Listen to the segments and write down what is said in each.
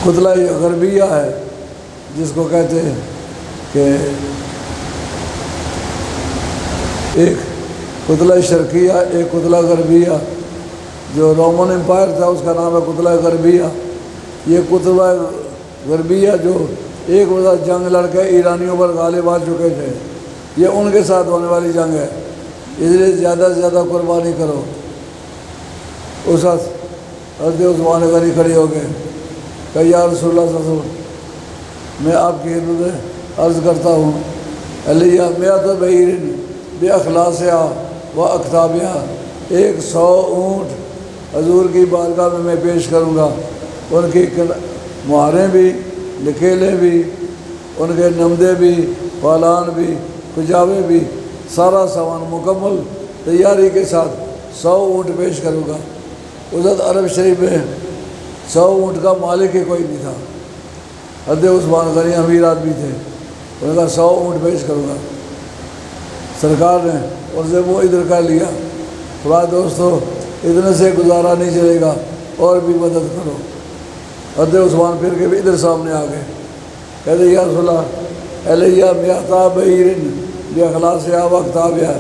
کتلہ غربیہ ہے جس کو کہتے ہیں کہ ایک کتلہ شرقیہ ایک کتلہ غربیہ. جو رومن امپائر تھا اس کا نام ہے کتلہ غربیہ. یہ کتلہ غربیہ جو ایک وقت جنگ لڑ کے ایرانیوں پر غالب آ چکے تھے، یہ ان کے ساتھ ہونے والی جنگ ہے، اس لیے زیادہ سے زیادہ قربانی کرو. اس وقت حضرت عثمان غنی کھڑے ہو گئے کہ یا رسول اللہ صلی اللہ علیہ وسلم، میں آپ کی خدمت میں عرض کرتا ہوں، علیہ میات بعیر باخلاصہا و اکتابہا، 100 اونٹ حضور کی بارگاہ میں پیش کروں گا، ان کی مہاریں بھی، نکیلیں بھی، ان کے نمدے بھی، پالان بھی، کجاوے بھی، سارا سامان مکمل تیاری کے ساتھ 100 اونٹ پیش کروں گا. اس وقت عرب شریف میں 100 اونٹ کا مالک ہی کوئی نہیں تھا. حضرت عثمان غنی امیر آدمی تھے، انہوں نے کہا 100 اونٹ پیش کروں گا. سرکار نے ان سے وہ ادھر کر لیا، تھوڑا دوستو اتنے سے گزارا نہیں چلے گا، اور بھی مدد کرو. حضرت عثمان پھر کے بھی ادھر سامنے آ گئے، کہتے یا رسول اللہ علیہ میات بعیر باخلاصہا و اکتابہا،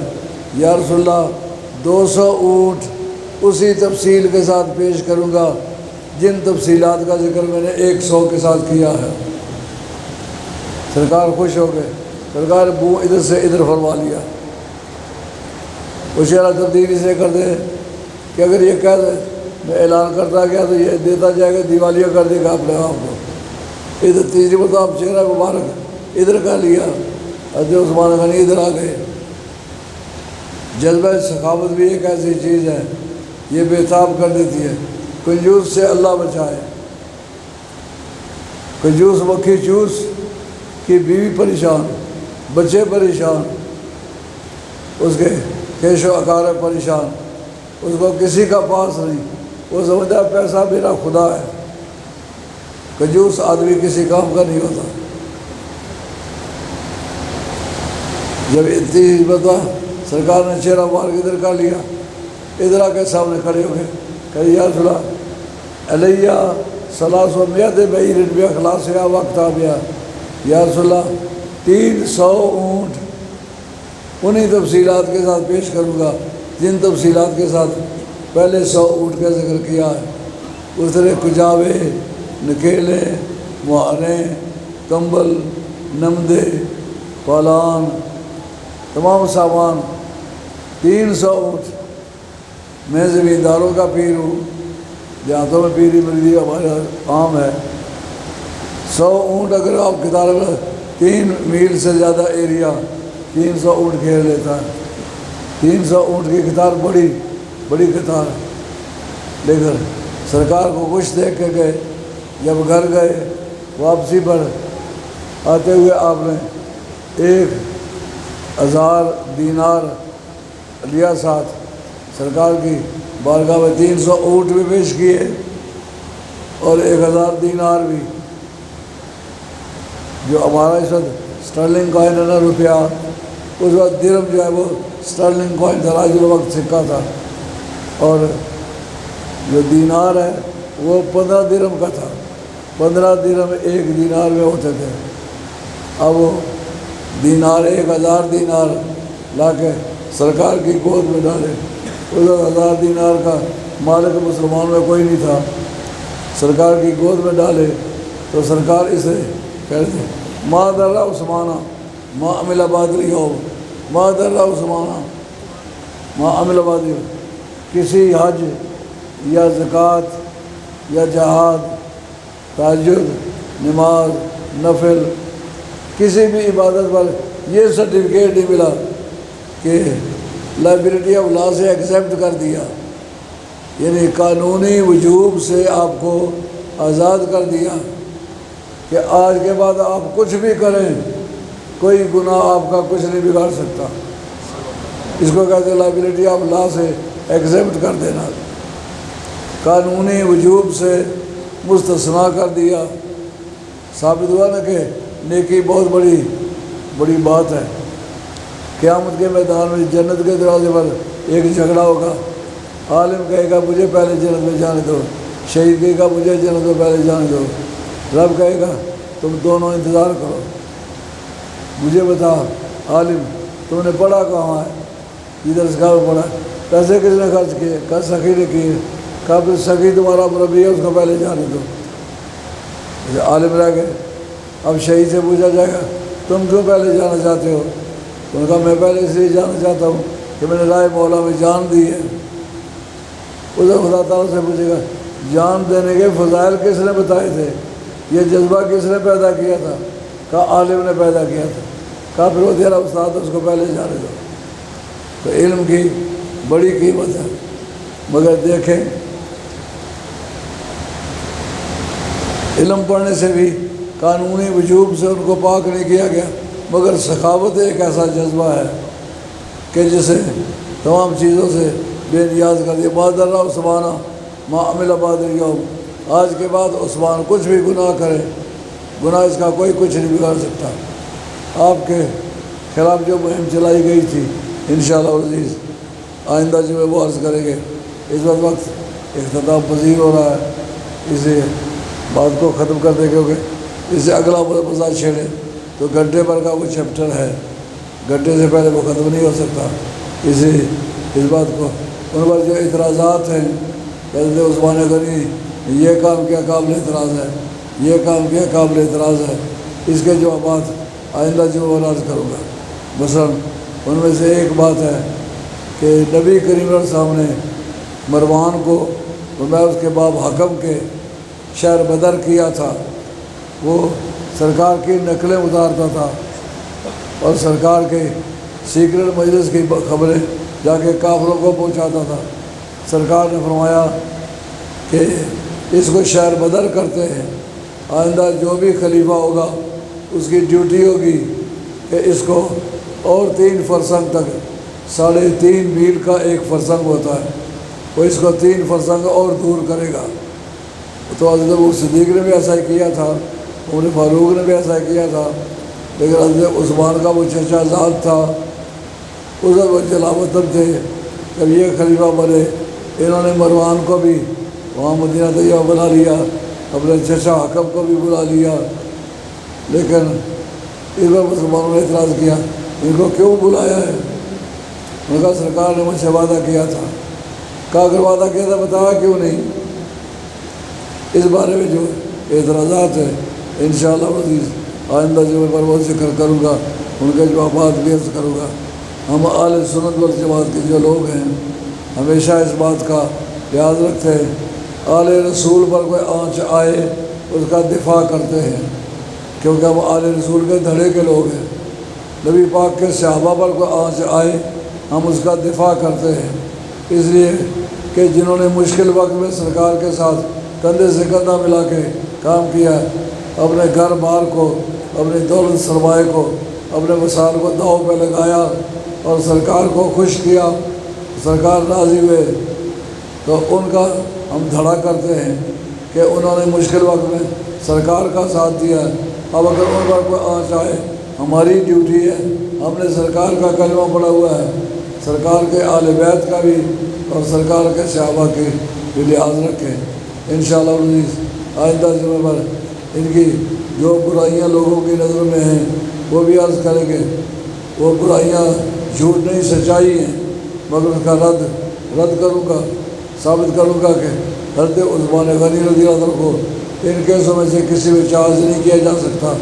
یا رسول اللہ 200 اونٹ اسی تفصیل کے ساتھ پیش کروں گا جن تفصیلات کا ذکر میں نے 100 کے ساتھ کیا ہے. سرکار خوش ہو گئے، سرکار بو ادھر سے ادھر فرما لیا. اشارہ تبدیلی سے کر دیں کہ اگر یہ کہہ دے میں اعلان کرتا گیا تو یہ دیتا جائے گا، دیوالیہ کر دے گا اپنے آپ کو. ادھر تیسری مرتبہ آپ چہرہ مبارک ادھر کر لیا. حضرت عثمان غنی ادھر آ گئے. جذبہ سخاوت بھی ایک ایسی چیز ہے، یہ بےتاب کر دیتی ہے. کنجوس سے اللہ بچائے. کنجوس مکھی چوس کی بیوی پریشان، بچے پریشان، اس کے کیش و اقارب پریشان، اس کو کسی کا پاس نہیں، وہ سمجھتا ہے پیسہ میرا خدا ہے. کنجوس آدمی کسی کام کا نہیں ہوتا. جب اتنی مرتبہ سرکار نے چہرہ مار کے ادھر کر لیا، ادھر آ کے سامنے کھڑے ہو گئے کہ یا رسول اللہ علیہ 300 بعیر باخلاصہا و اکتابہا، یا رسول اللہ 300 اونٹ انہی تفصیلات کے ساتھ پیش کروں گا جن تفصیلات کے ساتھ پہلے 100 اونٹ کا ذکر کیا ہے. اس طرح کجاوے، نکیلیں، مہاریں، کمبل، نمدے، پالان، تمام سامان 300 اونٹ. میں زمینداروں کا پیر ہوں، دیہاتوں میں پیری مریدی ہمارا عام ہے. 100 اونٹ اگر آپ کتار میں 3 میل سے زیادہ ایریا 300 اونٹ گھیر لیتا ہے. 300 اونٹ کی قطار بڑی قطار ہے. لیکن سرکار کو خوش دیکھ کے گئے. جب گھر گئے واپسی پر آتے ہوئے آپ نے 1000 دینار لیا ساتھ. سرکار کی بارگاہ میں 300 اونٹ بھی پیش کیے اور 1000 دینار بھی، جو ہمارا اس وقت سٹرلنگ کوائن ہے نا روپیہ، اس وقت درہم جو ہے وہ سٹرلنگ کوائن تھا، راج الوقت سکہ تھا. اور جو دینار ہے وہ 15 درہم کا تھا. 15 درہم 1 دینار میں ہوتے تھے. اب وہ دینار 1000 دینار لا کے سرکار کی گود میں ڈالے. اس وقت 1000 دینار کا مالک مسلمان میں کوئی نہیں تھا. سرکار کی گود میں ڈالے تو سرکار اسے کہتے ما در عثمانہ ما عمل بعد اليوم، ما در عثمانہ ما عمل بعد اليوم. کسی حج یا زکوٰۃ یا جہاد، تہجد، نماز، نفل، کسی بھی عبادت پر یہ سرٹیفکیٹ نہیں ملا کہ لائبلٹی آف لا سے ایکسیپٹ کر دیا، یعنی قانونی وجوب سے آپ کو آزاد کر دیا کہ آج کے بعد آپ کچھ بھی کریں کوئی گناہ آپ کا کچھ نہیں بگاڑ سکتا. اس کو کہتے ہیں لائبلٹی آف لا سے ایکسیپٹ کر دینا، قانونی وجوب سے مستثنیٰ کر دیا. ثابت ہوا نا کہ نیکی بہت بڑی بات ہے. قیامت کے میدان میں جنت کے دروازے پر ایک جھگڑا ہوگا. عالم کہے گا مجھے پہلے جنت میں جانے دو، شہید کہے گا مجھے جنت میں پہلے جانے دو، رب کہے گا تم دونوں انتظار کرو، مجھے بتا عالم تم نے پڑھا کہاں ہے؟ ادھر سے کہاں پڑھا؟ پیسے کس نے خرچ کیے؟ کل سخی نے کیے، کہا پھر سخی تمہارا مربی ہے، اس کو پہلے جانے دو۔ عالم رہ گئے۔ اب شہید سے پوچھا جائے گا تم کیوں پہلے جانا چاہتے ہو؟ انہوں نے کہا میں پہلے اس لیے جانا چاہتا ہوں کہ میں نے رائے مولا میں جان دی ہے۔ ادھر خدا تعالیٰ سے پوچھے گا جان دینے کے فضائل کس نے بتائے تھے؟ یہ جذبہ کس نے پیدا کیا تھا؟ کہا عالم نے پیدا کیا تھا۔ کہا پھر وہ تیرا استاد اس کو پہلے جانے دو۔ تو علم کی بڑی قیمت ہے، مگر دیکھیں علم پڑھنے سے بھی قانونی وجوب سے ان کو پاک نہیں کیا گیا، مگر سخاوت ایک ایسا جذبہ ہے کہ جسے تمام چیزوں سے بے نیاز کر دیا۔ ما ضر عثمانہ ما عمل بعد اليوم، آج کے بعد عثمان کچھ بھی گناہ کرے، گناہ اس کا کوئی کچھ نہیں بگاڑ سکتا۔ آپ کے خلاف جو مہم چلائی گئی تھی انشاءاللہ عزیز آئندہ جو ہے وہ عرض کریں گے۔ اس وقت اختتام پذیر ہو رہا ہے، اسی بات کو ختم کر دیں، کیونکہ اس سے اگلا مزاج چھیڑے تو گھنٹے بھر کا وہ چیپٹر ہے، گھنٹے سے پہلے وہ ختم نہیں ہو سکتا۔ اس بات کو ان پر جو اعتراضات ہیں حضرت عثمان غنی یہ کام کیا قابل اعتراض ہے، یہ کام کیا قابل اعتراض ہے، اس کے جوابات آئندہ جو عرض کروں گا۔ مثلاً ان میں سے ایک بات ہے کہ نبی کریم صلی اللہ علیہ وسلم نے مروان کو میں اس کے باب حکم کے شہر بدر کیا تھا، وہ سرکار کی نقلیں اتارتا تھا اور سرکار کے سیکرٹ مجلس کی خبریں جا کے کافروں کو پہنچاتا تھا۔ سرکار نے فرمایا کہ اس کو شہر بدر کرتے ہیں، آئندہ جو بھی خلیفہ ہوگا اس کی ڈیوٹی ہوگی کہ اس کو اور 3 فرسنگ تک 3.5 میل کا ایک فرسنگ ہوتا ہے، وہ اس کو 3 فرسنگ اور دور کرے گا۔ تو حضرت ابو صدیق نے بھی ایسا ہی کیا تھا، عمر فاروق نے بھی ایسا ہی کیا تھا، لیکن حضرت عثمان کا وہ چچا زاد تھا، اس وہ جلاوطن تھے۔ جب یہ خلیفہ بنے انہوں نے مروان کو بھی وہاں مدینہ طیبہ بنا لیا، اپنے چچا حکم کو بھی بلا لیا، لیکن اس پر مسلمانوں نے اعتراض کیا ان کو کیوں بلایا ہے؟ انہوں نے کہا سرکار نے مجھ سے وعدہ کیا تھا۔ کہا اگر وعدہ کیا تھا بتایا کیوں نہیں؟ اس بارے میں جو اعتراضات ہیں انشاءاللہ عزیز آئندہ جو میں پر ذکر کروں گا، ان کے جوابات بھی عرض کروں گا۔ ہم اہل سنت والجماعت کے جو لوگ ہیں ہمیشہ اس بات کا لحاظ رکھتے ہیں اہل رسول پر کوئی آنچ آئے اس کا دفاع کرتے ہیں، کیونکہ ہم اہل رسول کے دھڑے کے لوگ ہیں۔ نبی پاک کے صحابہ پر کوئی آنچ آئے ہم اس کا دفاع کرتے ہیں، اس لیے کہ جنہوں نے مشکل وقت میں سرکار کے ساتھ کندھے سے کندھا ملا کے کام کیا، اپنے گھر بار کو، اپنی دولت سرمایہ کو، اپنے وسائل کو داؤ پہ لگایا اور سرکار کو خوش کیا، سرکار راضی ہوئے، تو ان کا ہم دھڑا کرتے ہیں کہ انہوں نے مشکل وقت میں سرکار کا ساتھ دیا۔ اب اگر ان پر کوئی آنچ آئے ہماری ڈیوٹی ہے، ہم نے سرکار کا کلمہ پڑھا ہوا ہے، سرکار کے آل بیت کا بھی اور سرکار کے صحابہ کے بھی لحاظ رکھیں۔ انشاءاللہ عزیز آئندہ جمعہ پر ان کی جو برائیاں لوگوں کی نظر میں ہیں وہ بھی عرض کریں گے۔ وہ برائیاں جھوٹ نہیں سچائی ہیں، مگر اس کا رد کروں گا، ثابت کروں گا کہ حضرت عثمان غنی رضی اللہ عنہ کو ان کیسوں میں سے کسی میں چارج نہیں کیا جا سکتا۔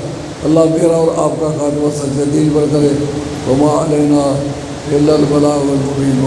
اللہ میرا اور آپ کا خاتمہ سچے دین پر کرے۔ وما علینا الا البلاغ المبین۔